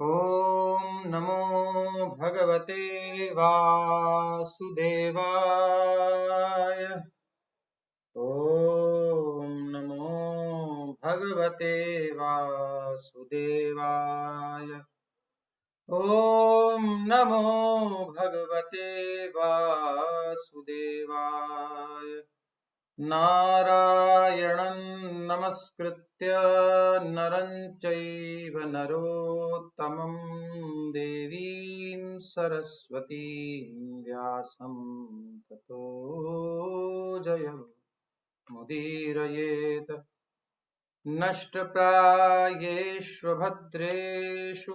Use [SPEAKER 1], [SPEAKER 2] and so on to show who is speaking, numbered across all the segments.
[SPEAKER 1] ॐ नमो भगवते वासुदेवाय। ॐ नमो भगवते वासुदेवाय। ॐ नमो भगवते वासुदेवाय। नारायणं नमस्कृत्य नरं चैव नरोत्तमं देवीं सरस्वतीं व्यासं ततो जयमुदीरयेत्। नष्टप्रायेष्व भद्रेषु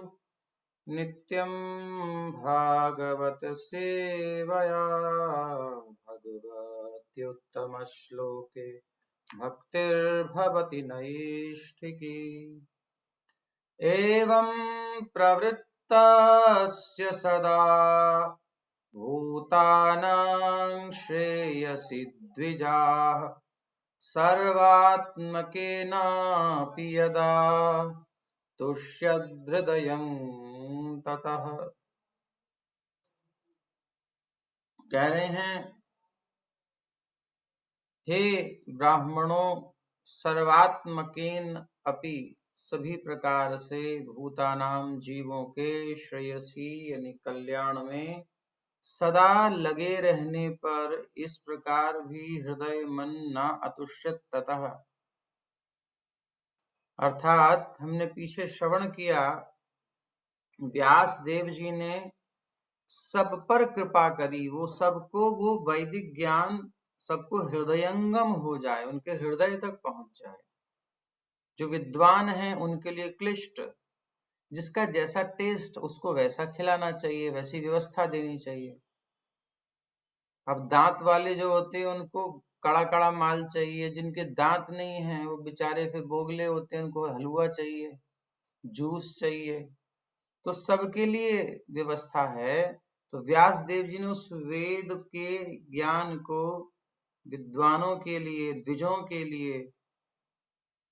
[SPEAKER 1] नित्यं भागवत सेवया भगवत्युत्तमश्लोके भक्तिर्भवति नैष्ठिकी। एवं प्रवृत्तस्य सदा भूतानां श्रेयसि द्विजाः सर्वात्मकेनापि यदा तुष्यद्हृदयं ततः। कह रहे हैं, हे ब्राह्मणों, सर्वात्मकेन अपि सभी प्रकार से भूतानाम जीवों के श्रेयसी यानी कल्याण में सदा लगे रहने पर इस प्रकार भी हृदय मन न अतुष्यत ततः। अर्थात हमने पीछे श्रवण किया, व्यास देव जी ने सब पर कृपा करी, वो सबको वो वैदिक ज्ञान सबको हृदयंगम हो जाए, उनके हृदय तक पहुंच जाए। जो विद्वान हैं उनके लिए क्लिष्ट, जिसका जैसा टेस्ट उसको वैसा खिलाना चाहिए, वैसी व्यवस्था देनी चाहिए। अब दांत वाले जो होते हैं उनको कड़ा कड़ा माल चाहिए, जिनके दांत नहीं है वो बेचारे फिर बोगले होते हैं, उनको हलवा चाहिए, जूस चाहिए। तो सबके लिए व्यवस्था है। तो व्यास देव जी ने उस वेद के ज्ञान को विद्वानों के लिए, द्विजों के लिए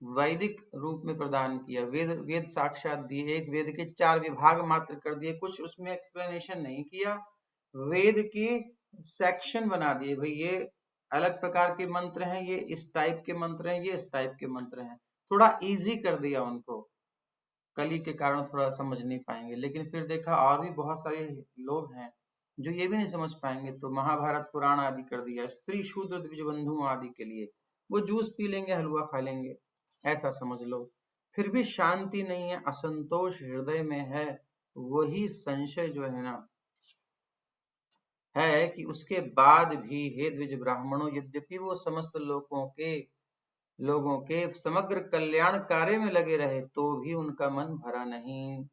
[SPEAKER 1] वैदिक रूप में प्रदान किया। वेद साक्षात दिए, एक वेद के 4 विभाग मात्र कर दिए, कुछ उसमें एक्सप्लेनेशन नहीं किया, वेद की सेक्शन बना दिए। भाई ये अलग प्रकार के मंत्र हैं, ये इस टाइप के मंत्र हैं, ये इस टाइप के मंत्र हैं। थोड़ा इजी कर दिया उनको, कली के कारण थोड़ा समझ नहीं पाएंगे, लेकिन फिर देखा और भी बहुत सारे लोग हैं जो ये भी नहीं समझ पाएंगे, तो महाभारत पुराण आदि कर दिया स्त्री शूद्र द्विज बंधु आदि के लिए। वो जूस पी लेंगे, हलवा खा लेंगे, ऐसा समझ लो। फिर भी शांति नहीं है, असंतोष हृदय में है। वही संशय जो है ना, है कि उसके बाद भी हे द्विज ब्राह्मणों, यद्यपि वो समस्त लोगों के समग्र कल्याण कार्य में लगे रहे, तो भी उनका मन भरा नहीं।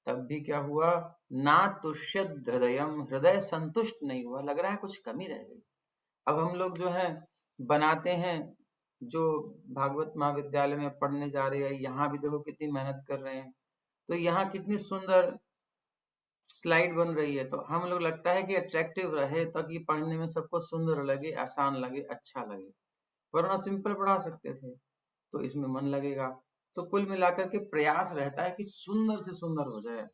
[SPEAKER 1] तब भी क्या हुआ, ना तुष्यत हृदयम, हृदय संतुष्ट नहीं हुआ, लग रहा है कुछ कमी रह गई। अब हम लोग जो है बनाते हैं, जो भागवत महाविद्यालय में पढ़ने जा रहे हैं, यहाँ भी देखो कितनी मेहनत कर रहे हैं, तो यहाँ कितनी सुंदर स्लाइड बन रही है, तो हम लोग लगता है कि अट्रैक्टिव रहे ताकि पढ़ने में सबको सुंदर लगे, आसान लगे, अच्छा लगे, वरना सिंपल पढ़ा सकते थे। तो इसमें मन लगेगा। तो कुल मिलाकर के प्रयास रहता है कि सुंदर से सुंदर हो जाए,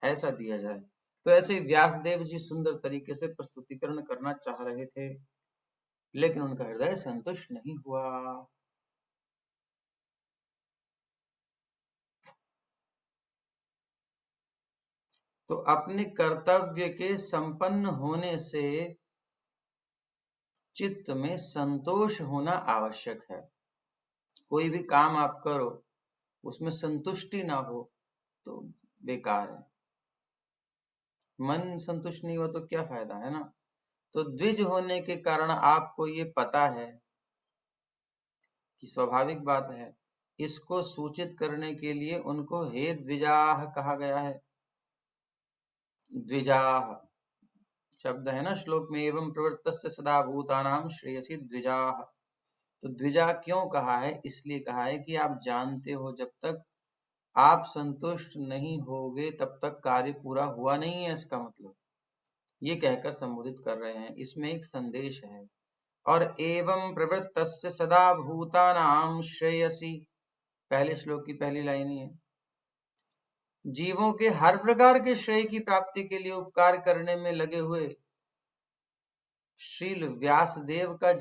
[SPEAKER 1] ऐसा दिया जाए। तो ऐसे ही व्यासदेव जी सुंदर तरीके से प्रस्तुतिकरण करना चाह रहे थे, लेकिन उनका हृदय संतुष्ट नहीं हुआ। तो अपने कर्तव्य के संपन्न होने से चित्त में संतोष होना आवश्यक है। कोई भी काम आप करो, उसमें संतुष्टि ना हो तो बेकार है। मन संतुष्ट नहीं हुआ तो क्या फायदा, है ना। तो द्विज होने के कारण आपको ये पता है कि स्वाभाविक बात है, इसको सूचित करने के लिए उनको हे द्विजाह कहा गया है। द्विजाह शब्द है ना श्लोक में, एवं प्रवृत्तस्य सदा भूतानां श्रेयसी द्विजाह। तो द्विजा क्यों कहा है, इसलिए कहा है कि आप जानते हो जब तक आप संतुष्ट नहीं होगे तब तक कार्य पूरा हुआ नहीं है, इसका मतलब ये कहकर संबोधित कर रहे हैं। इसमें एक संदेश है। और एवं प्रवृत्तस्य सदा भूतानां श्रेयसी, पहले श्लोक की पहली लाइन ही है। जीवों के हर प्रकार के श्रेय की प्राप्ति के लिए उपकार करने में लगे हुए श्रील व्यासदेव का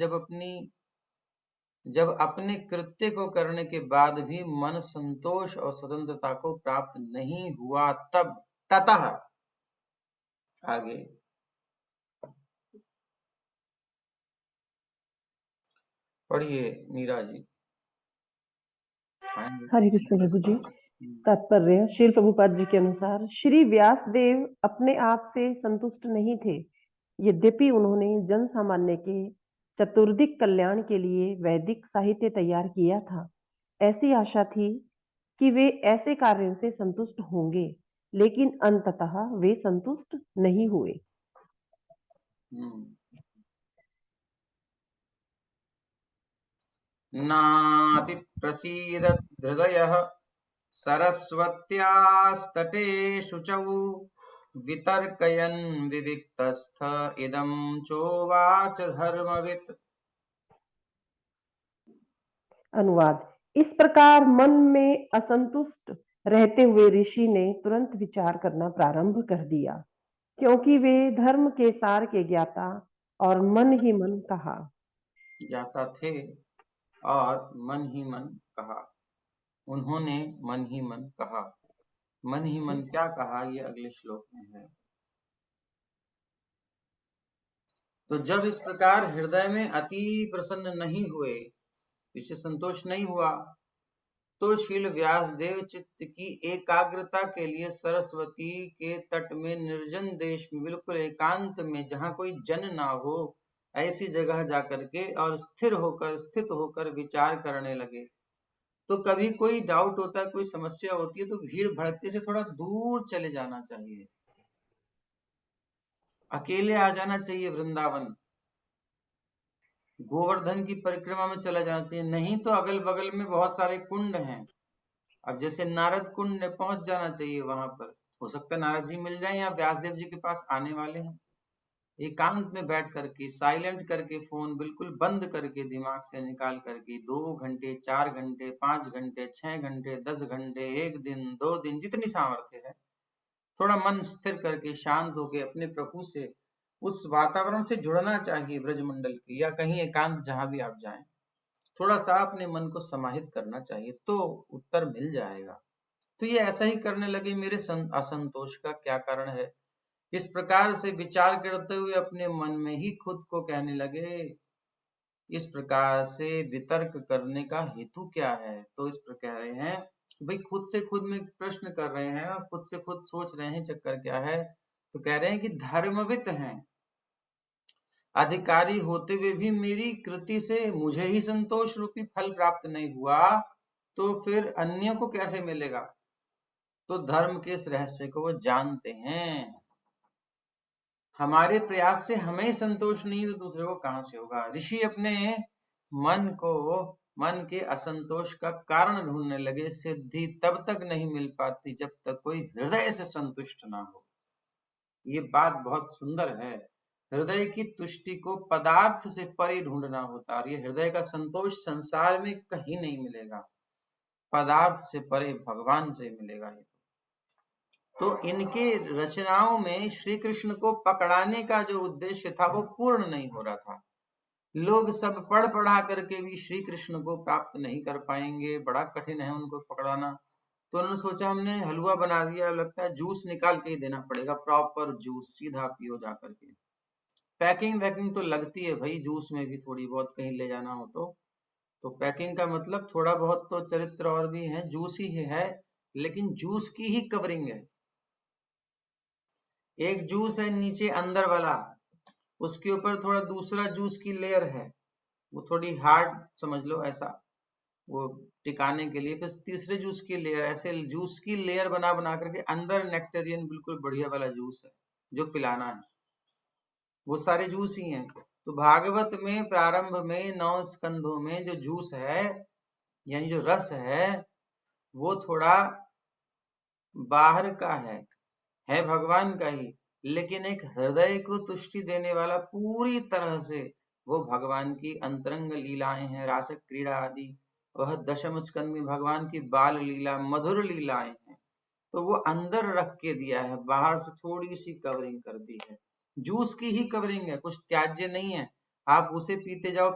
[SPEAKER 1] जब अपने कृत्य को करने के बाद भी मन संतोष और स्वतंत्रता को प्राप्त नहीं हुआ, तब ततः आगे पढ़िए मीरा जी।
[SPEAKER 2] हरे कृष्ण प्रभु जी। तात्पर्य श्रील प्रभुपाद जी के अनुसार श्री व्यासदेव अपने आप से संतुष्ट नहीं थे, यद्यपि उन्होंने जन सामान्य के चतुर्दिक कल्याण के लिए वैदिक साहित्य तैयार किया था। ऐसी आशा थी कि वे ऐसे कार्यों से संतुष्ट होंगे, लेकिन अंततः वे संतुष्ट नहीं हुए।
[SPEAKER 1] नाति प्रसीदत् हृदयः सरस्वत्यास्तटे शुचौ वितर्कयन् विविक्तस्थ इदं चोवाच धर्मवित्।
[SPEAKER 2] अनुवाद। इस प्रकार मन में असंतुष्ट रहते हुए ऋषि ने तुरंत विचार करना प्रारंभ कर दिया, क्योंकि वे धर्म के सार के ज्ञाता और मन ही मन कहा
[SPEAKER 1] ज्ञाता थे और मन ही मन कहा। उन्होंने मन ही मन कहा। मन ही मन क्या कहा, ये अगले श्लोक में है। तो जब इस प्रकार हृदय में अति प्रसन्न नहीं हुए, इससे संतोष नहीं हुआ, तो शील व्यासदेव चित्त की एकाग्रता के लिए सरस्वती के तट में निर्जन देश में बिल्कुल एकांत में, जहां कोई जन ना हो, ऐसी जगह जाकर के और स्थित होकर विचार करने लगे। तो कभी कोई डाउट होता है, कोई समस्या होती है, तो भीड़ भड़कते से थोड़ा दूर चले जाना चाहिए, अकेले आ जाना चाहिए वृंदावन, गोवर्धन की परिक्रमा में चला जाना चाहिए। नहीं तो अगल बगल में बहुत सारे कुंड हैं, अब जैसे नारद कुंड में पहुंच जाना चाहिए। वहां पर हो सकता है नारद जी मिल जाए या व्यासदेव जी के पास आने वाले हैं। एकांत में बैठ करके, साइलेंट करके, फोन बिल्कुल बंद करके, दिमाग से निकाल करके 2 घंटे, 4 घंटे, 5 घंटे, 6 घंटे, 10 घंटे, 1 दिन, 2 दिन, जितनी सामर्थ्य है, थोड़ा मन स्थिर करके शांत होके अपने प्रभु से, उस वातावरण से जुड़ना चाहिए, ब्रजमंडल की या कहीं एकांत जहां भी आप जाएं, थोड़ा सा अपने मन को समाहित करना चाहिए, तो उत्तर मिल जाएगा। तो ये ऐसा ही करने लगे। मेरे असंतोष का क्या कारण है? इस प्रकार से विचार करते हुए अपने मन में ही खुद को कहने लगे। इस प्रकार से वितर्क करने का हेतु क्या है? तो इस प्रकार हैं, भाई खुद से खुद में प्रश्न कर रहे हैं और खुद से खुद सोच रहे हैं चक्कर क्या है। तो कह रहे हैं कि धर्मवित हैं, अधिकारी होते हुए भी मेरी कृति से मुझे ही संतोष रूपी फल प्राप्त नहीं हुआ, तो फिर अन्य को कैसे मिलेगा? तो धर्म के इस रहस्य को वो जानते हैं। हमारे प्रयास से हमें ही संतोष नहीं तो दूसरे को कहां से होगा? ऋषि अपने मन के असंतोष का कारण ढूंढने लगे। सिद्धि तब तक नहीं मिल पाती जब तक कोई हृदय से संतुष्ट ना हो। ये बात बहुत सुंदर है। हृदय की तुष्टि को पदार्थ से परे ढूंढना होता है, और ये हृदय का संतोष संसार में कहीं नहीं मिलेगा, पदार्थ से परे भगवान से मिलेगा। ये तो इनके रचनाओं में श्री कृष्ण को पकड़ाने का जो उद्देश्य था वो पूर्ण नहीं हो रहा था। लोग सब पढ़ पढ़ा करके भी श्री कृष्ण को प्राप्त नहीं कर पाएंगे, बड़ा कठिन है उनको पकड़ाना। तो उन्होंने सोचा हमने हलवा बना दिया, लगता है जूस निकाल के ही देना पड़ेगा, प्रॉपर जूस सीधा पियो जा करके। पैकिंग वैकिंग तो लगती है भाई जूस में भी, थोड़ी बहुत कहीं ले जाना हो तो पैकिंग का मतलब थोड़ा बहुत तो चरित्र और भी है, जूस ही है, लेकिन जूस की ही कवरिंग है। एक जूस है नीचे अंदर वाला, उसके ऊपर थोड़ा दूसरा जूस की लेयर है, वो थोड़ी हार्ड समझ लो ऐसा, वो टिकाने के लिए। फिर तीसरे जूस की लेयर, ऐसे जूस की लेयर बना बना करके अंदर नेक्टेरियन बिल्कुल बढ़िया वाला जूस है जो पिलाना है। वो सारे जूस ही हैं। तो भागवत में प्रारंभ में 9 स्कंधों में जो जूस है, यानी जो रस है, वो थोड़ा बाहर का है भगवान का ही, लेकिन एक हृदय को तुष्टि देने वाला पूरी तरह से वो भगवान की अंतरंग लीलाएं हैं, रास क्रीड़ा आदि। वह दशम स्कंद में भगवान की बाल लीला, मधुर लीलाएं हैं। तो वो अंदर रख के दिया है, बाहर से थोड़ी सी कवरिंग कर दी है। जूस की ही कवरिंग है, कुछ त्याज्य नहीं है। आप उसे पीते जाओ,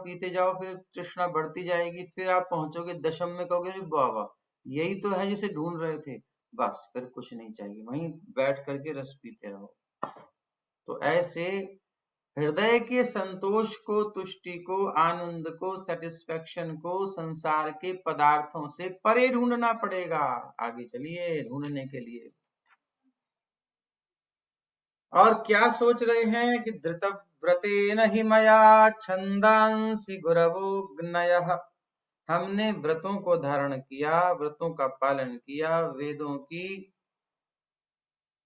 [SPEAKER 1] फिर तृष्णा बढ़ती जाएगी, फिर आप पहुंचोगे दशम में, कहोगे अरे वाह वाह, यही तो है जिसे ढूंढ रहे थे। बस फिर कुछ नहीं चाहिए, वहीं बैठ करके रस पीते रहो। तो ऐसे हृदय के संतोष को, तुष्टि को, आनंद को, सेटिस्फेक्शन को संसार के पदार्थों से परे ढूंढना पड़ेगा। आगे चलिए ढूंढने के लिए। और क्या सोच रहे हैं कि धृतव्रतेन हि मया छंदांसि गुरवो ज्ञयः। हमने व्रतों को धारण किया, व्रतों का पालन किया, वेदों की,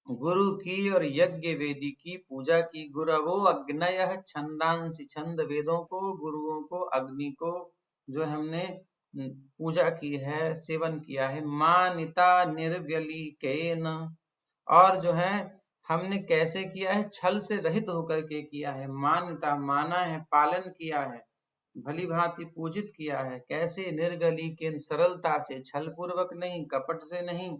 [SPEAKER 1] गुरु की और यज्ञ वेदी की पूजा की। गुरवो अग्नयः छंदांसि, छंद वेदों को, गुरुओं को, अग्नि को जो हमने पूजा की है, सेवन किया है। मानिता निर्व्यलीकेन, और जो है हमने कैसे किया है, छल से रहित होकर के किया है। मान्यता, माना है, पालन किया है, भली भांति पूजित किया है। कैसे, निर्गली के, सरलता से, छल पूर्वक नहीं, कपट से नहीं।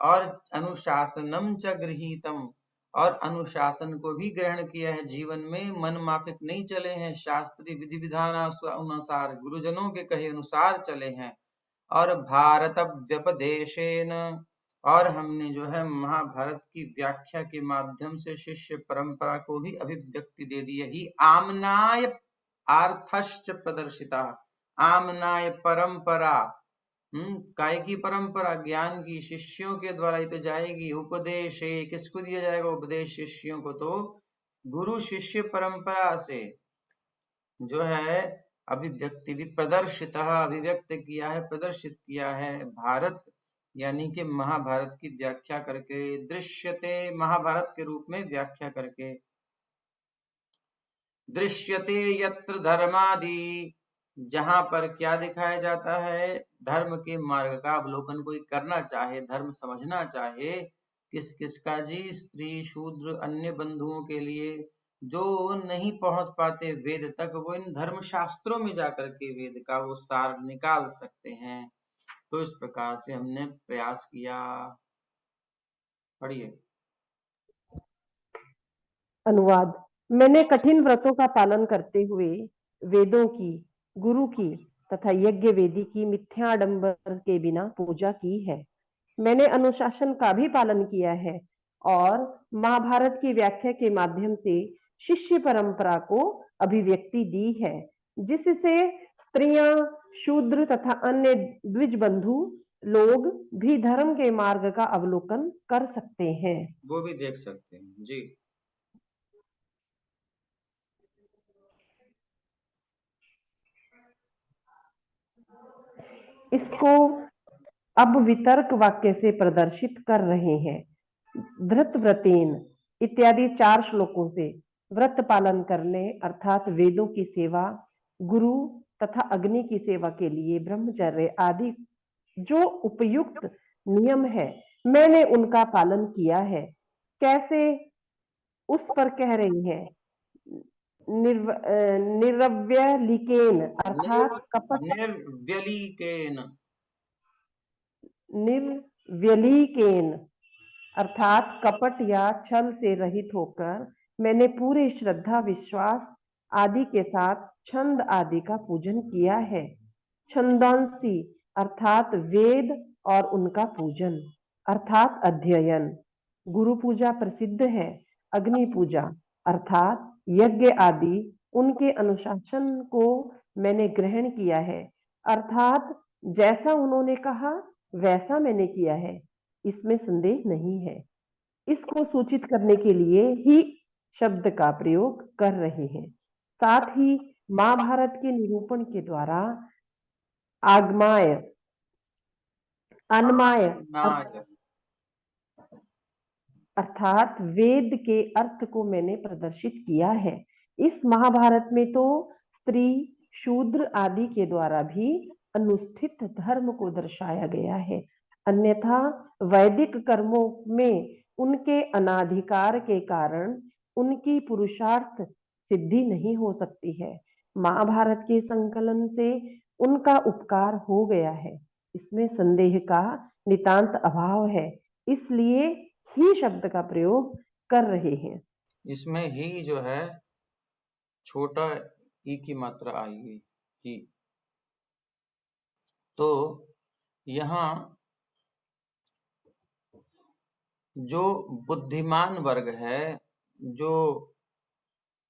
[SPEAKER 1] और अनुशासनम च गृहीतम, और अनुशासन को भी ग्रहण किया है। जीवन में मन माफिक नहीं चले हैं, शास्त्रीय विधि विधान अनुसार, गुरुजनों के कहे अनुसार चले हैं। और भारत व्यपदेशेन, और हमने जो है महाभारत की व्याख्या के माध्यम से शिष्य परंपरा को भी अभिव्यक्ति दे दी है। ही आमनाय आर्थश्च प्रदर्शिता, आमनाय परंपरा, काय की परंपरा, ज्ञान की, शिष्यों के द्वारा ही तो जाएगी। उपदेश किसको दिया जाएगा, उपदेश शिष्यों को, तो गुरु शिष्य परंपरा से जो है अभिव्यक्ति भी प्रदर्शित, अभिव्यक्त किया है, प्रदर्शित किया है। भारत यानी कि महाभारत की व्याख्या करके, दृश्यते महाभारत के रूप में व्याख्या करके। दृश्यते यत्र धर्मादि, जहां पर क्या दिखाया जाता है, धर्म के मार्ग का अवलोकन कोई करना चाहे, धर्म समझना चाहे, किस किस का जी, स्त्री शूद्र अन्य बंधुओं के लिए, जो नहीं पहुंच पाते वेद तक, वो इन धर्म शास्त्रों में जाकर के वेद का वो सार निकाल सकते हैं। तो इस प्रकार से हमने प्रयास किया। पढ़िए।
[SPEAKER 2] अनुवाद। मैंने कठिन व्रतों का पालन करते हुए वेदों की, गुरु की तथा यज्ञ वेदी की मिथ्याडंबर के बिना पूजा की है। मैंने अनुशासन का भी पालन किया है और महाभारत की व्याख्या के माध्यम से शिष्य परंपरा को अभिव्यक्ति दी है, जिससे स्त्रियां, शूद्र तथा अन्य द्विज बंधु लोग भी धर्म के मार्ग का अवलोकन कर सकते हैं।
[SPEAKER 1] वो भी देख सकते हैं जी।
[SPEAKER 2] इसको अब वितर्क वाक्य से प्रदर्शित कर रहे हैं। धृतव्रतेन इत्यादि 4 श्लोकों से व्रत पालन करने अर्थात वेदों की सेवा, गुरु तथा अग्नि की सेवा के लिए ब्रह्मचर्य आदि जो उपयुक्त नियम है, मैंने उनका पालन किया है। कैसे, उस पर कह रही है। निर्व्यलिकेन अर्थात कपट,
[SPEAKER 1] निर्व्यलीकेन,
[SPEAKER 2] निर्व्यलिकेन अर्थात कपट या छल से रहित होकर मैंने पूरे श्रद्धा, विश्वास आदि के साथ छंद आदि का पूजन किया है। छंदांसी अर्थात वेद और उनका पूजन अर्थात अध्ययन। गुरु पूजा प्रसिद्ध है। अग्नि पूजा अर्थात यज्ञ आदि उनके अनुशासन को मैंने ग्रहण किया है, अर्थात जैसा उन्होंने कहा वैसा मैंने किया है, इसमें संदेह नहीं है। इसको सूचित करने के लिए ही शब्द का प्रयोग कर रहे हैं। साथ ही महाभारत के निरूपण के द्वारा आगमाय, अन्माय अर्थात वेद के अर्थ को मैंने प्रदर्शित किया है। इस महाभारत में तो स्त्री, शूद्र आदि के द्वारा भी अनुष्ठित धर्म को दर्शाया गया है, अन्यथा वैदिक कर्मों में उनके अनाधिकार के कारण उनकी पुरुषार्थ सिद्धि नहीं हो सकती है। महाभारत के संकलन से उनका उपकार हो गया है, इसमें संदेह का नितांत अभाव है। इसलिए ही शब्द का प्रयोग कर रहे हैं।
[SPEAKER 1] इसमें ही जो है छोटा ई की मात्रा आएगी, ही। तो यहाँ जो बुद्धिमान वर्ग है, जो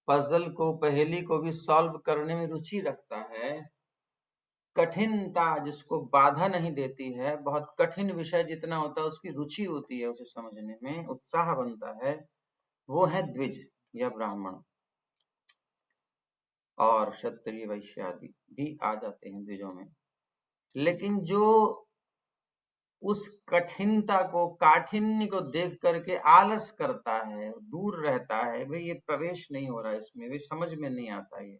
[SPEAKER 1] पजल को, पहेली को भी सॉल्व करने में रुचि रखता है, कठिनता जिसको बाधा नहीं देती है, बहुत कठिन विषय जितना होता है उसकी रुचि होती है, उसे समझने में उत्साह बनता है, वो है द्विज या ब्राह्मण। और क्षत्रिय वैश्य आदि भी आ जाते हैं द्विजों में। लेकिन जो उस कठिनता को, काठिन्य को देख करके आलस करता है, दूर रहता है, भाई ये प्रवेश नहीं हो रहा इसमें, भाई समझ में नहीं आता ये,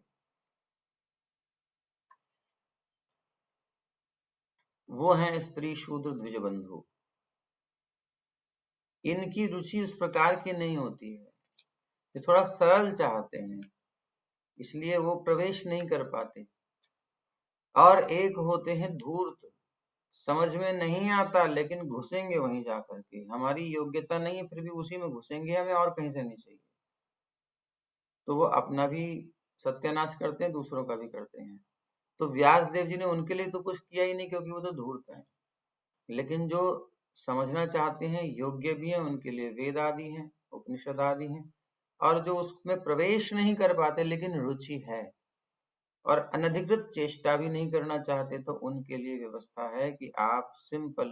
[SPEAKER 1] वो है स्त्री शूद्र द्विज बंधु। इनकी रुचि उस प्रकार की नहीं होती है, ये थोड़ा सरल चाहते हैं, इसलिए वो प्रवेश नहीं कर पाते। और एक होते हैं धूर्त, समझ में नहीं आता लेकिन घुसेंगे वहीं जाकर के, हमारी योग्यता नहीं है फिर भी उसी में घुसेंगे, हमें और कहीं से नहीं चाहिए, तो वो अपना भी सत्यानाश करते हैं, दूसरों का भी करते हैं। तो व्यास देव जी ने उनके लिए तो कुछ किया ही नहीं, क्योंकि वो तो धूर्त है। लेकिन जो समझना चाहते हैं, योग्य भी हैं, उनके लिए वेद आदि हैं, उपनिषद आदि हैं। और जो उसमें प्रवेश नहीं कर पाते लेकिन रुचि है और अनधिकृत चेष्टा भी नहीं करना चाहते, तो उनके लिए व्यवस्था है कि आप सिंपल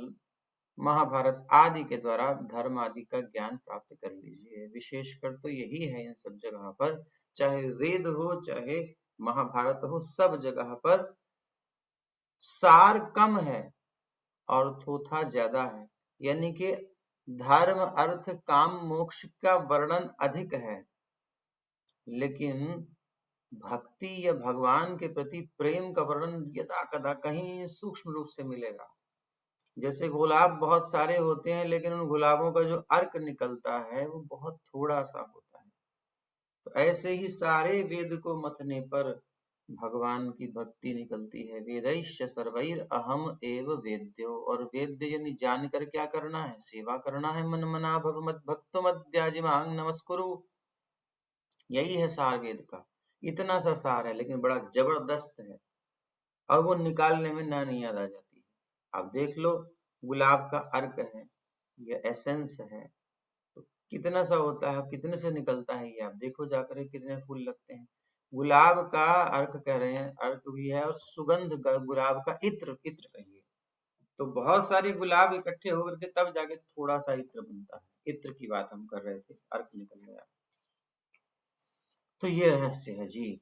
[SPEAKER 1] महाभारत आदि के द्वारा धर्म आदि का ज्ञान प्राप्त कर लीजिए। विशेषकर तो यही है इन सब जगह पर, चाहे वेद हो चाहे महाभारत हो, सब जगह पर सार कम है और थोथा ज्यादा है, यानी कि धर्म अर्थ काम मोक्ष का वर्णन अधिक है, लेकिन भक्ति या भगवान के प्रति प्रेम का वर्णन यदा कदा कहीं सूक्ष्म रूप से मिलेगा। जैसे गुलाब बहुत सारे होते हैं लेकिन उन गुलाबों का जो अर्क निकलता है वो बहुत थोड़ा सा होता है। तो ऐसे ही सारे वेद को मथने पर भगवान की भक्ति निकलती है। वेदैश्य सर्वैर अहम एव वेद्यो, और वेद्य यानी जानकर क्या करना है, सेवा करना है। मन मना भव मद भक्तो मद्याजिमांग नमस्कुरु, यही है सार वेद का। इतना सा सार है लेकिन बड़ा जबरदस्त है, और वो निकालने में ना नहीं याद आ जाती है। आप देख लो, गुलाब का अर्क है, ये एसेंस है, तो कितना सा होता है, कितने से निकलता है, ये आप देखो जाकर कितने फूल लगते हैं। गुलाब का अर्क कह रहे हैं, अर्क भी है, और सुगंध गुलाब का इत्र, इत्र कहिए, तो बहुत सारे गुलाब इकट्ठे होकर के तब जाके थोड़ा सा इत्र बनता है। इत्र की बात हम कर रहे थे, अर्क निकल गया। तो ये रहस्य है जी,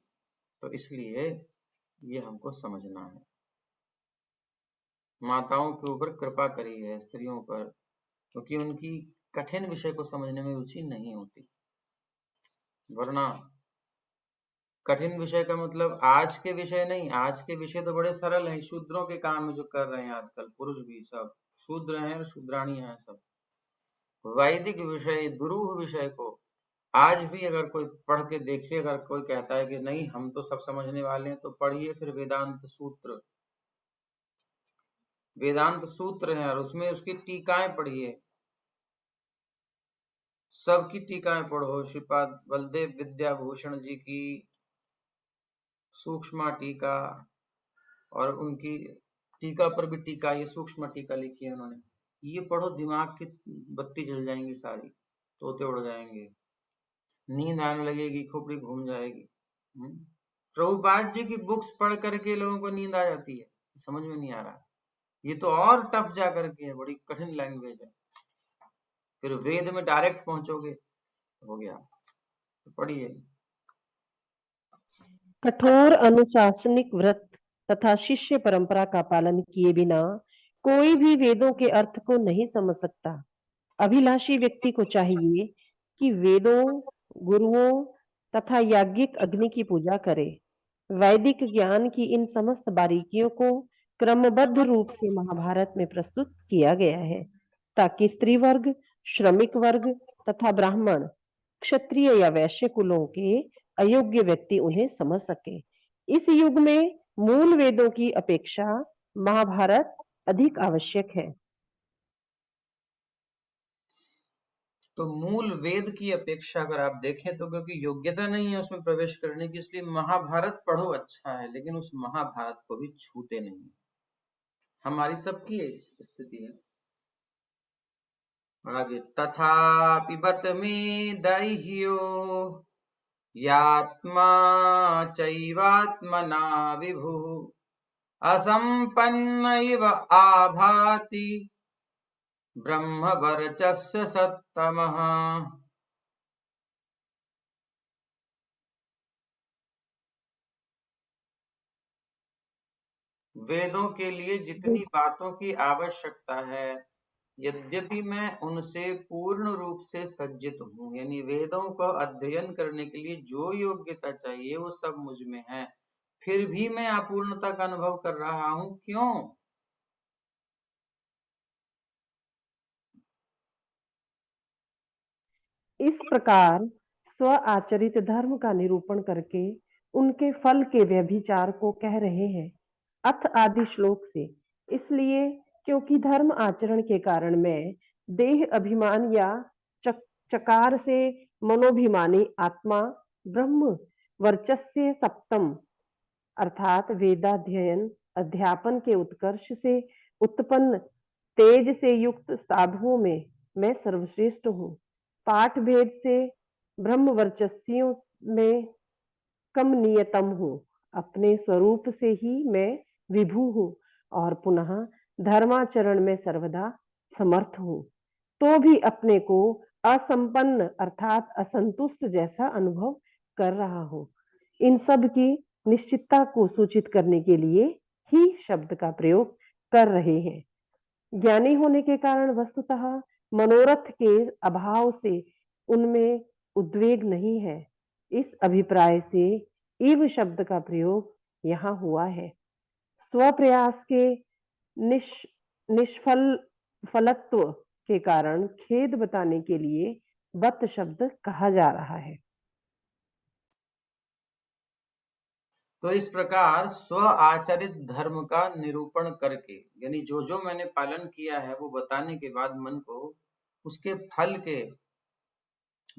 [SPEAKER 1] तो इसलिए ये हमको समझना है। माताओं के ऊपर कृपा करी है, स्त्रियों पर, क्योंकि उनकी कठिन विषय को समझने में रुचि नहीं होती। वरना कठिन विषय का मतलब आज के विषय नहीं, आज के विषय तो बड़े सरल हैं। शूद्रों के काम जो कर रहे हैं आजकल, पुरुष भी सब शूद्र हैं, शूद्राणियां हैं सब। वैदिक विषय, दुरूह विषय को आज भी अगर कोई पढ़ के देखे, अगर कोई कहता है कि नहीं हम तो सब समझने वाले हैं, तो पढ़िए फिर वेदांत सूत्र। वेदांत सूत्र है और उसमें उसकी टीकाएं पढ़िए, सबकी टीकाएं पढ़ो। श्रीपाद बलदेव विद्याभूषण जी की सूक्ष्म टीका, और उनकी टीका पर भी टीका, ये सूक्ष्म टीका लिखी है उन्होंने, ये पढ़ो, दिमाग की बत्ती जल जाएंगी सारी, तोते उड़ जाएंगे, नींद आने लगेगी, खोपड़ी घूम जाएगी। प्रभुपाद जी की बुक्स पढ़ करके लोगों को नींद आ जाती है, समझ में नहीं आ रहा। ये तो और टफ जा करके है, बड़ी कठिन लैंग्वेज है, फिर वेद में डायरेक्ट पहुंचोगे, हो गया। तो पढ़िए।
[SPEAKER 2] कठोर अनुशासनिक व्रत तथा शिष्य परंपरा का पालन किए बिना कोई भी वेदों के अर्थ को नहीं समझ सकता। अभिलाषी व्यक्ति को चाहिए कि वेदों, गुरुओं तथा याज्ञिक अग्नि की पूजा करे। वैदिक ज्ञान की इन समस्त बारीकियों को क्रमबद्ध रूप से महाभारत में प्रस्तुत किया गया है, ताकि स्त्री वर्ग, श्रमिक वर्ग तथा ब्राह्मण, क्षत्रिय या वैश्य कुलों के अयोग्य व्यक्ति उन्हें समझ सके। इस युग में मूल वेदों की अपेक्षा महाभारत अधिक आवश्यक है।
[SPEAKER 1] तो मूल वेद की अपेक्षा अगर आप देखें तो क्योंकि योग्यता नहीं है उसमें प्रवेश करने की, इसलिए महाभारत पढ़ो अच्छा है, लेकिन उस महाभारत को भी छूते नहीं। हमारी सबकी स्थिति है। आगे, तथा पिबत में दैह्यो यात्मा चैवात्मना विभुः असंपन्न इव आभाति ब्रह्मवर्चस्य सत्तमः। वेदों के लिए जितनी बातों की आवश्यकता है, यद्यपि मैं उनसे पूर्ण रूप से सज्जित हूँ, यानी वेदों को अध्ययन करने के लिए जो योग्यता चाहिए वो सब मुझ में है, फिर भी मैं अपूर्णता का अनुभव कर रहा हूँ। क्यों?
[SPEAKER 2] इस प्रकार स्व आचरित धर्म का निरूपण करके उनके फल के व्यभिचार को कह रहे हैं अथ आदि श्लोक से। इसलिए क्योंकि धर्म आचरण के कारण मैं देह अभिमान या चकार से मनोभिमानी आत्मा ब्रह्म वर्चस्य सप्तम अर्थात वेदाध्ययन अध्यापन के उत्कर्ष से उत्पन्न तेज से युक्त साधुओं में मैं सर्वश्रेष्ठ हूँ। पाठ भेद से ब्रह्म वर्चस्सियों में कम नियतम हूँ। अपने स्वरूप से ही मैं विभू हूँ और पुनः धर्माचरण में सर्वदा समर्थ हूँ, तो भी अपने को असंपन्न अर्थात असंतुष्ट जैसा अनुभव कर रहा हूँ। इन सब की निश्चितता को सूचित करने के लिए ही शब्द का प्रयोग कर रहे हैं। ज्ञानी होने के कारण वस्तुतः मनोरथ के अभाव से उनमें उद्वेग नहीं है। इस अभिप्राय से इव शब्द का प्रयोग यहाँ हुआ है। स्वप्रयास के निष्फल फलत्व के कारण खेद बताने के लिए बत शब्द कहा जा रहा है।
[SPEAKER 1] तो इस प्रकार स्व आचरित धर्म का निरूपण करके, यानी जो जो मैंने पालन किया है वो बताने के बाद मन को उसके फल के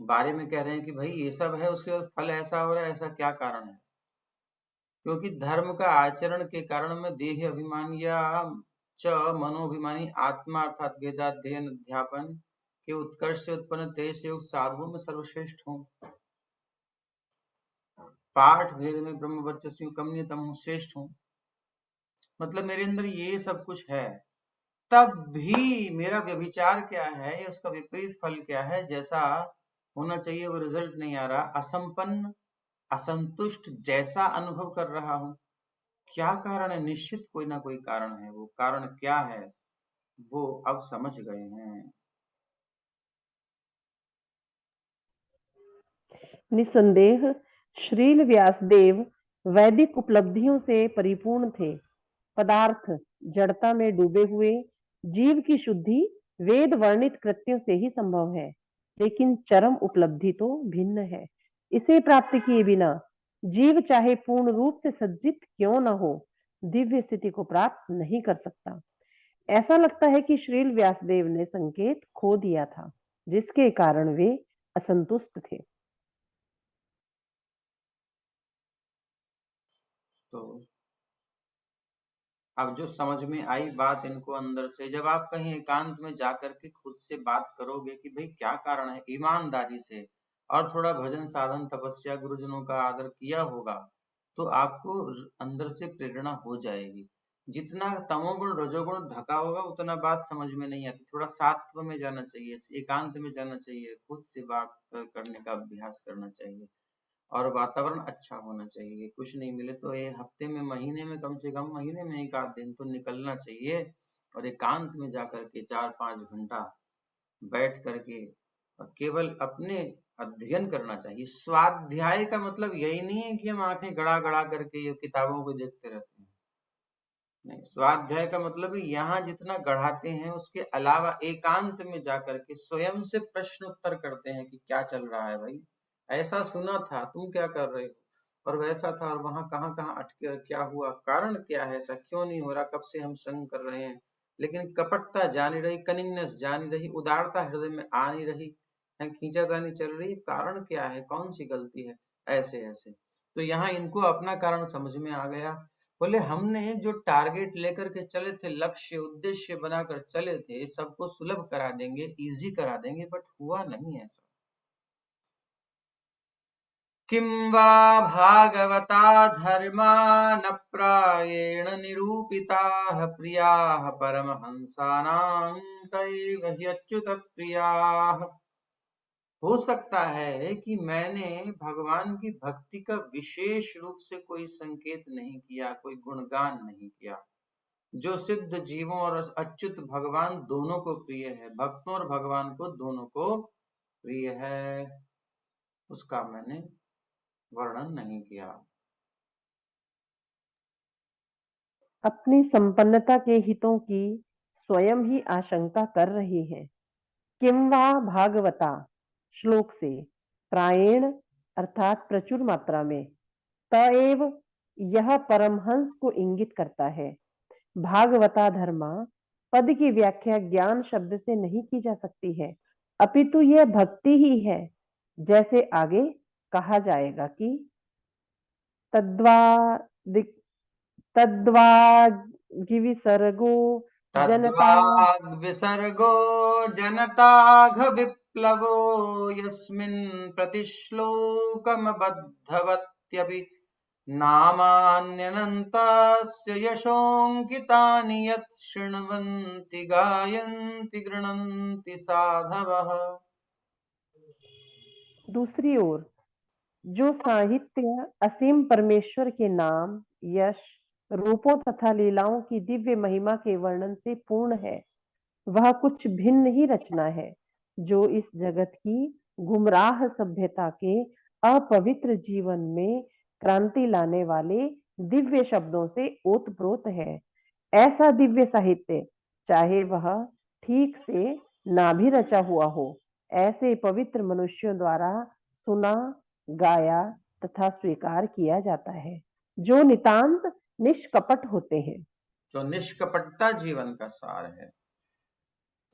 [SPEAKER 1] बारे में कह रहे हैं कि भाई ये सब है, उसके बाद फल ऐसा हो रहा है, ऐसा क्या कारण है? क्योंकि धर्म का आचरण के कारण में देह अभिमान या च मनोभिमानी आत्मा अर्थात वेदाध्ययन अध्यापन के उत्कर्ष से उत्पन्न तेज से युक्त साधुओं में सर्वश्रेष्ठ हूँ। पाठ भेद में ब्रह्म वर्चस्व कम नियतम हूँ, श्रेष्ठ हूँ। मतलब मेरे अंदर ये सब कुछ है, तब भी मेरा व्यभिचार क्या है या उसका विपरीत फल क्या है, जैसा होना चाहिए वो रिजल्ट नहीं आ रहा, असंपन्न असंतुष्ट जैसा अनुभव कर रहा हूं। क्या कारण है? निश्चित कोई ना कोई कारण है। वो कारण क्या है वो अब समझ गए हैं।
[SPEAKER 2] निसंदेह श्रील व्यासदेव वैदिक उपलब्धियों से परिपूर्ण थे। पदार्थ जड़ता में डूबे हुए जीव की शुद्धि वेद वर्णित कृत्यों से ही संभव है, लेकिन चरम उपलब्धि तो भिन्न है। इसे प्राप्त किए बिना जीव चाहे पूर्ण रूप से सज्जित क्यों न हो, दिव्य स्थिति को प्राप्त नहीं कर सकता। ऐसा लगता है कि श्रील व्यासदेव ने संकेत खो दिया था, जिसके कारण वे असंतुष्ट थे।
[SPEAKER 1] तो अब जो समझ में आई बात इनको अंदर से, जब आप कहीं एकांत में जाकर के खुद से बात करोगे कि भाई क्या कारण है, ईमानदारी से और थोड़ा भजन साधन तपस्या गुरुजनों का आदर किया होगा, तो आपको अंदर से प्रेरणा हो जाएगी। जितना तमोगुण रजोगुण ढका होगा उतना बात समझ में नहीं आती। थोड़ा सात्व में जाना चाहिए, एकांत में जाना चाहिए, खुद से बात करने का अभ्यास करना चाहिए और वातावरण अच्छा होना चाहिए। कुछ नहीं मिले तो ये हफ्ते में महीने में कम से कम महीने में एक आध दिन तो निकलना चाहिए और एकांत में जाकर के 4-5 घंटा बैठ करके और केवल अपने अध्ययन करना चाहिए। स्वाध्याय का मतलब यही नहीं है कि हम आंखें गड़ा गड़ा करके ये किताबों को देखते रहते हैं। नहीं, स्वाध्याय का मतलब यहाँ जितना गढ़ाते हैं उसके अलावा एकांत में जाकर के स्वयं से प्रश्न उत्तर करते हैं कि क्या चल रहा है भाई, ऐसा सुना था, तुम क्या कर रहे हो, और वैसा था और वहां कहाँ कहाँ अटके और क्या हुआ, कारण क्या है, ऐसा क्यों नहीं हो रहा, कब से हम संग कर रहे हैं, लेकिन कपटता जा नहीं रही, कनिंगनेस जा नहीं रही, उदारता हृदय में आ नहीं रही। है, खींचातानी चल रही है, कारण क्या है, कौन सी गलती है, ऐसे ऐसे। तो यहाँ इनको अपना कारण समझ में आ गया। बोले हमने जो टारगेट लेकर के चले थे, लक्ष्य उद्देश्य बनाकर चले थे, सबको सुलभ करा देंगे, इजी करा देंगे, बट हुआ नहीं ऐसा। किं वा भागवता धर्मा न प्रायेण निरूपिताः प्रियाः परमहंसानां तैव ह्यच्युत प्रियाः। हो सकता है कि मैंने भगवान की भक्ति का विशेष रूप से कोई संकेत नहीं किया, कोई गुणगान नहीं किया। जो सिद्ध जीवों और अच्युत भगवान दोनों को प्रिय है, भक्तों और भगवान को दोनों को प्रिय है, उसका मैंने वर्णन नहीं किया।
[SPEAKER 2] अपनी संपन्नता के हितों की स्वयं ही आशंका कर रही है। किं वा भागवता श्लोक से प्रायेण अर्थात प्रचुर मात्रा में, तएव यह परमहंस को इंगित करता है। भागवता धर्मा पद की व्याख्या ज्ञान शब्द से नहीं की जा सकती है, अपितु यह भक्ति ही है। जैसे आगे कहा जाएगा कि तद्वाग्विसर्गो जनता
[SPEAKER 1] तद्वाग्विसर्गो जनताघ विप्लवो यस्मिन् प्रतिश्लोकमबद्धवत्यपि नामान्यनन्तस्य यशोऽङ्कितानि यत् शृण्वन्ति गायन्ति गृह्णन्ति साधवः।
[SPEAKER 2] दूसरी ओर जो साहित्य असीम परमेश्वर के नाम, यश, रूपों तथा लीलाओं की दिव्य महिमा के वर्णन से पूर्ण है, वह कुछ भिन्न ही रचना है, जो इस जगत की गुमराह सभ्यता के अपवित्र जीवन में क्रांति लाने वाले दिव्य शब्दों से ओतप्रोत है। ऐसा दिव्य साहित्य, चाहे वह ठीक से ना भी रचा हुआ हो, ऐसे पवित्र मनुष्यों द्वारा सुना, गाया तथा स्वीकार किया जाता है, जो नितांत निष्कपट होते हैं।
[SPEAKER 1] जो निष्कपटता जीवन का सार है।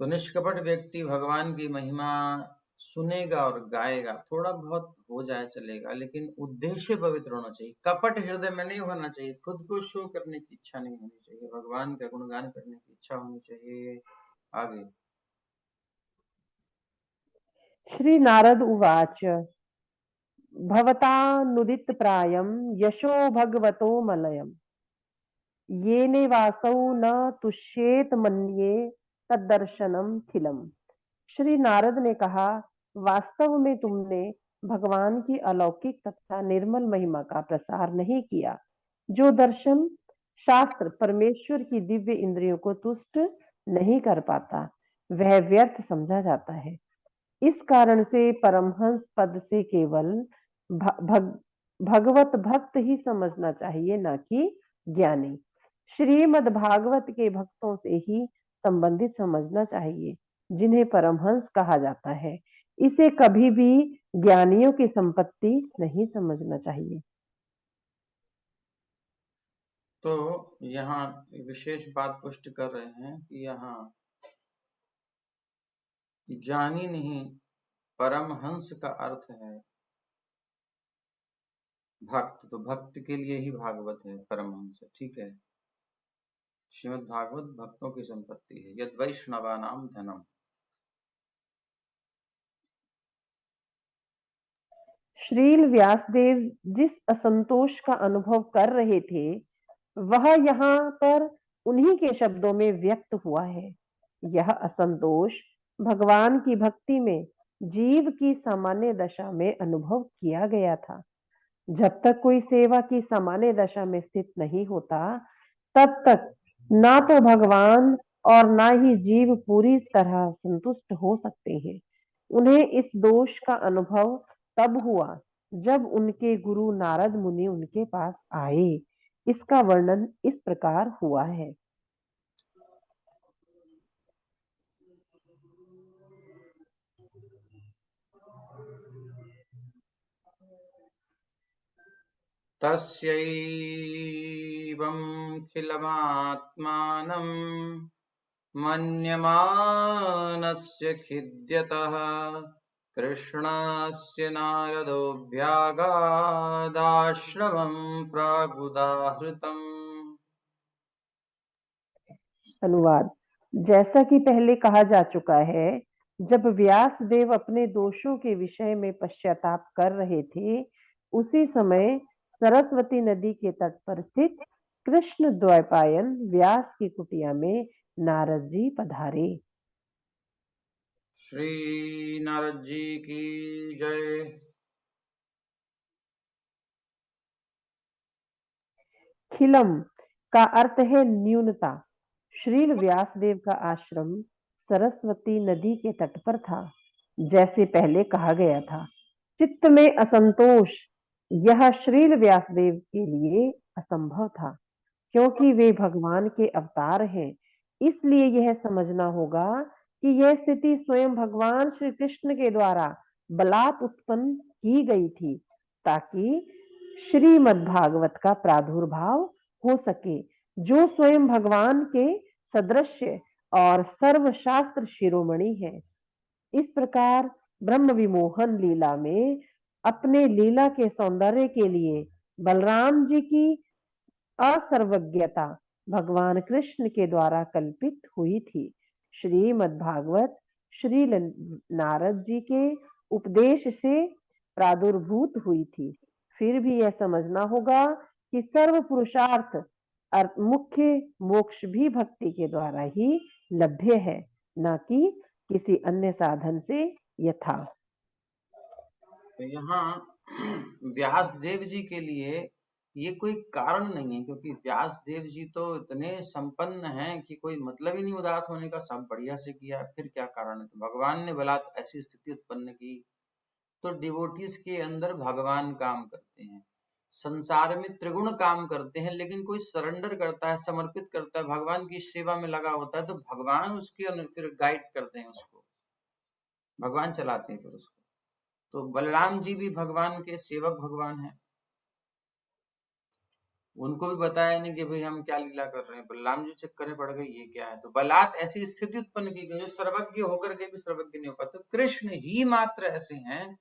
[SPEAKER 1] तो निष्कपट व्यक्ति भगवान की महिमा सुनेगा और गाएगा, थोड़ा बहुत हो जाए चलेगा, लेकिन उद्देश्य पवित्र होना चाहिए। कपट हृदय में नहीं होना चाहिए, खुद को शो करने की इच्छा नहीं होनी चाहिए, भगवान का गुणगान करने की इच्छा होनी चाहिए। आगे
[SPEAKER 2] श्री नारद उवाच भवतानुदित प्रायम यशो भगवतो मलयम येने वासौ न तुष्येत मन्ये तद्दर्शनम खिलम। श्री नारद ने कहा, वास्तव में तुमने भगवान की अलौकिक तथा निर्मल महिमा का प्रसार नहीं किया। जो दर्शन शास्त्र परमेश्वर की दिव्य इंद्रियों को तुष्ट नहीं कर पाता, वह व्यर्थ समझा जाता है। इस कारण से परमहंस पद से केवल भगवत भक्त ही समझना चाहिए, न कि ज्ञानी। श्रीमद् भागवत के भक्तों से ही संबंधित समझना चाहिए, जिन्हें परमहंस कहा जाता है। इसे कभी भी ज्ञानियों की संपत्ति नहीं समझना चाहिए।
[SPEAKER 1] तो यहाँ विशेष बात पुष्ट कर रहे हैं कि यहाँ ज्ञानी नहीं, परमहंस का अर्थ है भक्त। तो भक्त के लिए ही भागवत है, परमहंस है, ठीक है। श्रीमद् भागवत भक्तों की संपत्ति है, यद वैष्णवानाम धनम।
[SPEAKER 2] श्रील व्यासदेव जिस असंतोष का अनुभव कर रहे थे, वह यहाँ पर उन्हीं के शब्दों में व्यक्त हुआ है। यह असंतोष भगवान की भक्ति में जीव की सामान्य दशा में अनुभव किया गया था। जब तक कोई सेवा की सामान्य दशा में स्थित नहीं होता, तब तक ना तो भगवान और ना ही जीव पूरी तरह संतुष्ट हो सकते हैं। उन्हें इस दोष का अनुभव तब हुआ जब उनके गुरु नारद मुनि उनके पास आए। इसका वर्णन इस प्रकार हुआ है।
[SPEAKER 1] तस्यैवमखिलमात्मानं मन्यमानस्य खिद्यतः कृष्णस्य नारदोऽभ्यागादाश्रमं प्रागुदाहृतम्।
[SPEAKER 2] अनुवाद। जैसा कि पहले कहा जा चुका है, जब व्यास देव अपने दोषों के विषय में पश्चाताप कर रहे थे, उसी समय सरस्वती नदी के तट पर स्थित कृष्ण द्वैपायन व्यास की कुटिया में नारद जी पधारे।
[SPEAKER 1] श्री नारद जी की जय।
[SPEAKER 2] खिलम का अर्थ है न्यूनता। श्रील व्यासदेव का आश्रम सरस्वती नदी के तट पर था, जैसे पहले कहा गया था। चित्त में असंतोष यह श्रील व्यासदेव के लिए असंभव था, क्योंकि वे भगवान के अवतार हैं। इसलिए यह समझना होगा कि यह स्थिति स्वयं भगवान श्री कृष्ण के द्वारा बलात् उत्पन्न की गई थी, ताकि श्रीमद्भागवत का प्रादुर्भाव हो सके, जो स्वयं भगवान के सदृश्य और सर्वशास्त्र शिरोमणि है। इस प्रकार ब्रह्म विमोहन लीला में अपने लीला के सौंदर्य के लिए बलराम जी की असर्वज्ञता भगवान कृष्ण के द्वारा कल्पित हुई थी। श्रीमद्भागवत श्री नारद जी के उपदेश से प्रादुर्भूत हुई थी। फिर भी यह समझना होगा कि सर्व पुरुषार्थ मुख्य मोक्ष भी भक्ति के द्वारा ही लभ्य है, न कि किसी अन्य साधन से यथा।
[SPEAKER 1] तो यहाँ व्यास देव जी के लिए ये कोई कारण नहीं है, क्योंकि व्यास देव जी तो इतने संपन्न हैं कि कोई मतलब ही नहीं उदास होने का, सब बढ़िया से किया, फिर क्या कारण है। तो भगवान ने भला ऐसी स्थिति उत्पन्न की। तो डिवोटीज के अंदर भगवान काम करते हैं, संसार में त्रिगुण काम करते हैं, लेकिन कोई सरेंडर करता है, समर्पित करता है, भगवान की सेवा में लगा होता है, तो भगवान उसके फिर गाइड करते हैं, उसको भगवान चलाते हैं फिर उसको। तो बलराम जी भी भगवान के सेवक भगवान हैं। उनको भी बताया नहीं कि भाई हम क्या लीला कर रहे हैं, बलराम जी चक्कर में पड़ गए, ये क्या है। तो बलात् ऐसी स्थिति उत्पन्न की गई जो सर्वज्ञ होकर के भी सर्वज्ञ नहीं हो पाते। तो कृष्ण ही मात्र ऐसे हैं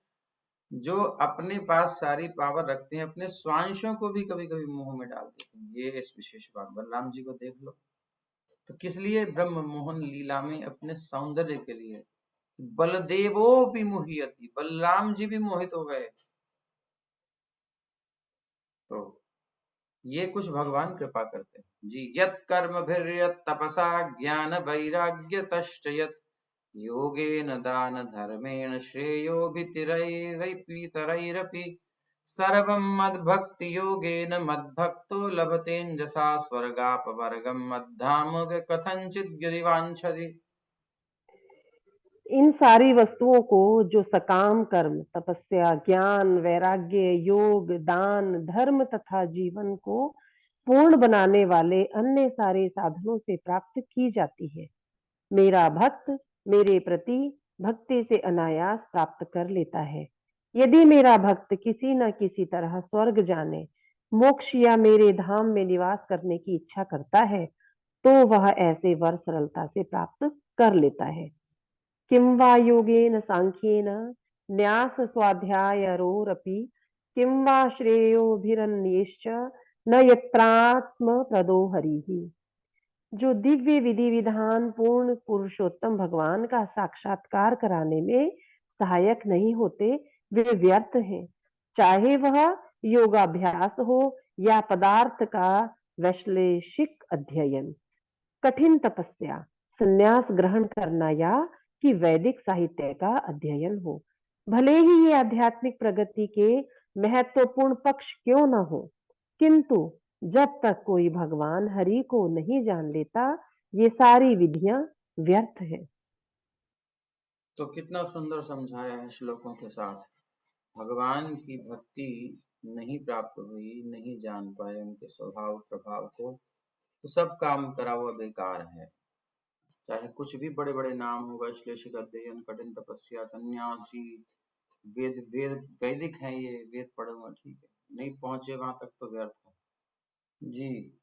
[SPEAKER 1] जो अपने पास सारी पावर रखते हैं, अपने स्वांशों को भी कभी कभी मुंह में डाल देते हैं। ये इस विशेष बात बलराम जी को देख लो। तो किस लिए? ब्रह्म मोहन लीला में अपने सौंदर्य के लिए। बलदेवो भी मुह्यति, बलराम जी भी मोहित हो गए। तो ये कुछ भगवान कृपा करते हैं जी। यत कर्म भीर्यत तपसा ज्ञान वैराग्य तश्च यत योगेन दान धर्मेण श्रेयो भितरैरपि सर्वं मद्भक्ति योगेन मद्भक्तो लभतेञ्जसा स्वर्गापवर्गं मद्धाम कथंचित् यदि वाञ्छति।
[SPEAKER 2] इन सारी वस्तुओं को जो सकाम कर्म, तपस्या, ज्ञान, वैराग्य, योग, दान, धर्म तथा जीवन को पूर्ण बनाने वाले अन्य सारे साधनों से प्राप्त की जाती है, मेरा भक्त मेरे प्रति भक्ति से अनायास प्राप्त कर लेता है। यदि मेरा भक्त किसी न किसी तरह स्वर्ग जाने, मोक्ष या मेरे धाम में निवास करने की इच्छा करता है, तो वह ऐसे वर सरलता से प्राप्त कर लेता है। किं वा योगेन सांख्येन न्यास स्वाध्यायरोरपि किं वा श्रेयोभिरन्येश्च न यत्रात्म प्रदो हरिहि। जो दिव्य विधि विधान पूर्ण पुरुषोत्तम भगवान का साक्षात्कार कराने में सहायक नहीं होते, वे व्यर्थ हैं। चाहे वह योगाभ्यास हो या पदार्थ का वैश्लेषिक अध्ययन, कठिन तपस्या, संन्यास ग्रहण करना या कि वैदिक साहित्य का अध्ययन हो। भले ही ये आध्यात्मिक प्रगति के महत्वपूर्ण पक्ष क्यों न हो, किंतु जब तक कोई भगवान हरि को नहीं जान लेता, ये सारी विधियां व्यर्थ है।
[SPEAKER 1] तो कितना सुंदर समझाया है श्लोकों के साथ। भगवान की भक्ति नहीं प्राप्त हुई, नहीं जान पाए उनके स्वभाव प्रभाव को, तो सब काम करा हुआ बेकार है। चाहे कुछ भी बड़े बड़े नाम हो, वैश्लेषिक अध्ययन, कठिन तपस्या, सन्यासी, वेद वेद वैदिक है, ये वेद पढ़े हुआ, ठीक है, नहीं पहुंचे वहां तक तो व्यर्थ है जी।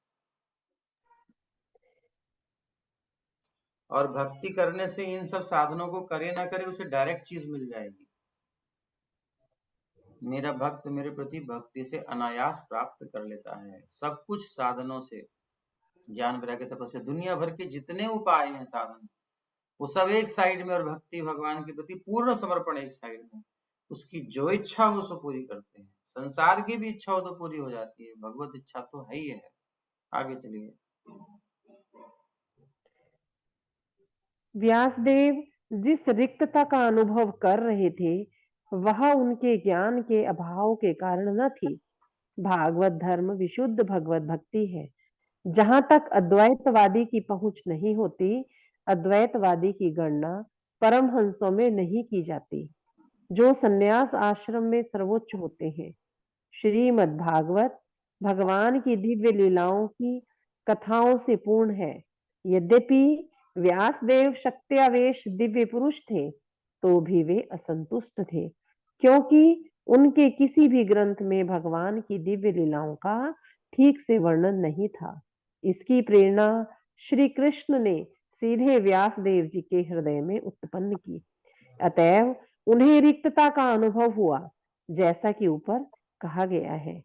[SPEAKER 1] और भक्ति करने से इन सब साधनों को करे ना करे, उसे डायरेक्ट चीज मिल जाएगी। मेरा भक्त मेरे प्रति भक्ति से अनायास प्राप्त कर लेता है, सब कुछ साधनों से, ज्ञान वैराग्य तपस्या, दुनिया भर के जितने उपाय हैं साधन, वो सब एक साइड में, और भक्ति भगवान के प्रति पूर्ण समर्पण एक साइड में। उसकी जो इच्छा हो सो पूरी करते हैं। संसार की भी इच्छा हो तो पूरी हो जाती है, भगवत इच्छा तो है ही है। आगे चलिए।
[SPEAKER 2] व्यासदेव जिस रिक्तता का अनुभव कर रहे थे वह उनके ज्ञान के अभाव के कारण न थी। भागवत धर्म विशुद्ध भगवत भक्ति है। जहां तक अद्वैतवादी की पहुंच नहीं होती, अद्वैतवादी की गणना परमहंसों में नहीं की जाती, जो संन्यास आश्रम में सर्वोच्च होते हैं। श्रीमद् भागवत भगवान की दिव्य लीलाओं की कथाओं से पूर्ण है। यद्यपि व्यासदेव शक्त्यावेश दिव्य पुरुष थे, तो भी वे असंतुष्ट थे, क्योंकि उनके किसी भी ग्रंथ में भगवान की दिव्य लीलाओं का ठीक से वर्णन नहीं था। इसकी प्रेरणा श्री कृष्ण ने सीधे व्यासदेव जी के हृदय में उत्पन्न की। अतएव उन्हें रिक्तता का अनुभव हुआ, जैसा कि ऊपर कहा गया है।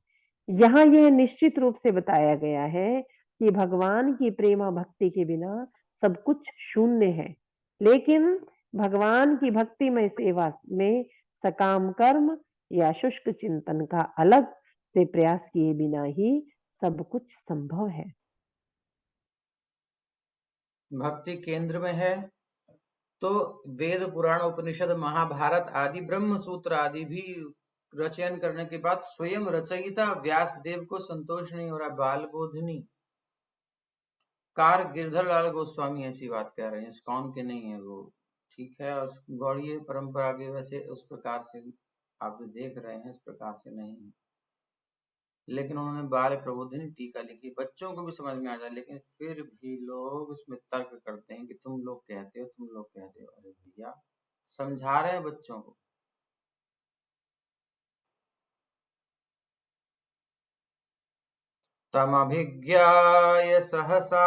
[SPEAKER 2] यहाँ यह निश्चित रूप से बताया गया है कि भगवान की प्रेमा भक्ति के बिना सब कुछ शून्य है, लेकिन भगवान की भक्तिमय सेवा में सकाम कर्म या शुष्क चिंतन का अलग से प्रयास किए बिना ही सब कुछ संभव है।
[SPEAKER 1] भक्ति केंद्र में है तो वेद पुराण उपनिषद महाभारत आदि ब्रह्म सूत्र आदि भी रचयन करने के बाद स्वयं रचयिता व्यासदेव को संतोष नहीं हो रहा। बाल बोधनी कार गिरधर लाल गोस्वामी ऐसी बात कह रहे हैं, इस्कॉन के नहीं है वो, ठीक है। और गौड़ीय परंपरा के वैसे उस प्रकार से आप जो देख रहे हैं इस प्रकार से नहीं है, लेकिन उन्होंने बाल प्रबोधिनी टीका लिखी, बच्चों को भी समझ में आ जाए, लेकिन फिर भी लोग उसमें तर्क करते हैं कि तुम लोग कहते हो, तुम लोग कहते हो। अरे भैया, समझा रहे हैं बच्चों को। तमभिज्ञाय सहसा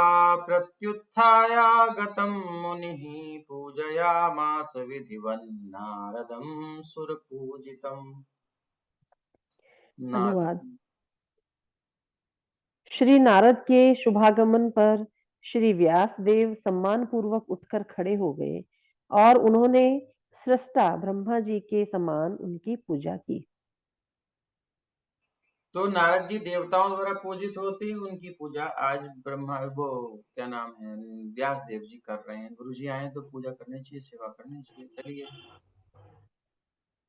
[SPEAKER 1] प्रत्युत्थायागतं मुनिः पूजयामास विधिवन् नारदं सुरपूजितम्।
[SPEAKER 2] धन्यवाद। श्री नारद के शुभागमन पर श्री व्यासदेव सम्मान पूर्वक उठकर खड़े हो गए और उन्होंने सृष्टा ब्रह्मा जी के समान उनकी पूजा की।
[SPEAKER 1] तो नारद जी देवताओं द्वारा पूजित होते हैं, उनकी पूजा आज ब्रह्मा वो क्या नाम है व्यास देव जी कर रहे हैं। गुरु जी आए तो पूजा करनी चाहिए, सेवा करनी चाहिए। चलिए।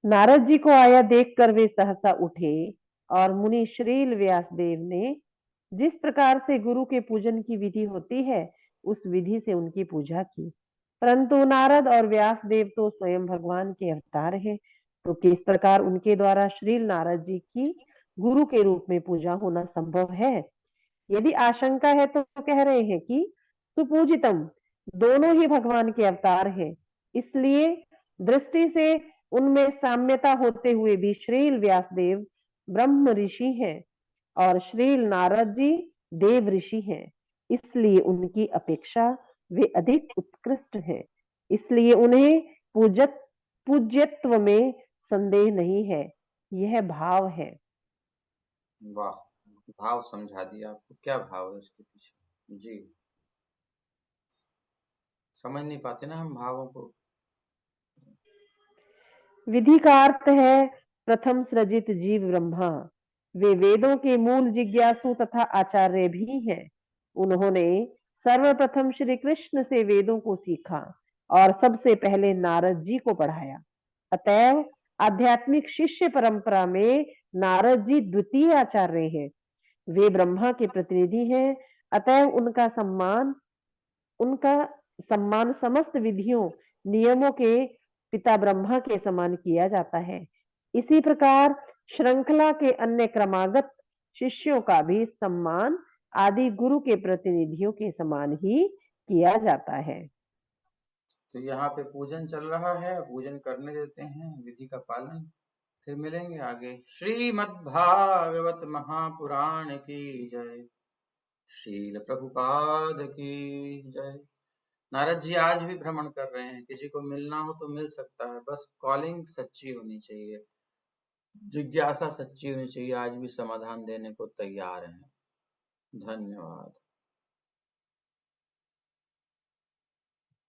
[SPEAKER 2] नारद जी को आया देखकर वे सहसा उठे और मुनि श्रील व्यासदेव ने जिस प्रकार से गुरु के पूजन की विधि होती है उस विधि से उनकी पूजा की। परंतु नारद और व्यासदेव तो स्वयं भगवान के अवतार हैं, तो किस प्रकार उनके द्वारा श्रील नारद जी की गुरु के रूप में पूजा होना संभव है? यदि आशंका है तो कह रहे हैं कि सुपूजितम दोनों ही भगवान के अवतार हैं, इसलिए दृष्टि से उनमें साम्यता होते हुए भी श्रील व्यासदेव ब्रह्म ऋषि हैं और श्रील नारद जी देव ऋषि हैं, इसलिए उनकी अपेक्षा वे अधिक उत्कृष्ट हैं। इसलिए उन्हें पूज्यत्व में संदेह नहीं है, यह भाव है।
[SPEAKER 1] वाह, भाव समझा दिया आपको, क्या भाव है उसके पीछे जी। समझ नहीं पाते ना हम भावों को।
[SPEAKER 2] विधि का अर्थ है प्रथम सृजित जीव ब्रह्मा। वे वेदों के मूल जिज्ञासु तथा आचार्य भी हैं। उन्होंने सर्वप्रथम श्री कृष्ण से वेदों को सीखा और सबसे पहले नारद जी को पढ़ाया। अतएव आध्यात्मिक शिष्य परंपरा में नारद जी द्वितीय आचार्य हैं। वे ब्रह्मा के प्रतिनिधि हैं, अतएव उनका सम्मान समस्त विधियों नियमों के पिता ब्रह्मा के समान किया जाता है। इसी प्रकार श्रृंखला के अन्य क्रमागत शिष्यों का भी सम्मान आदि गुरु के प्रतिनिधियों के समान ही किया जाता है।
[SPEAKER 1] तो यहाँ पे पूजन चल रहा है, पूजन करने देते हैं, विधि का पालन। फिर मिलेंगे आगे। श्रीमद्भागवत महापुराण की जय। शील प्रभुपाद की जय। नारद जी आज भी भ्रमण कर रहे हैं, किसी को मिलना हो तो मिल सकता है, बस कॉलिंग सच्ची होनी चाहिए। जिज्ञासा सच्ची होनी चाहिए, आज भी समाधान देने को तैयार हैं। धन्यवाद।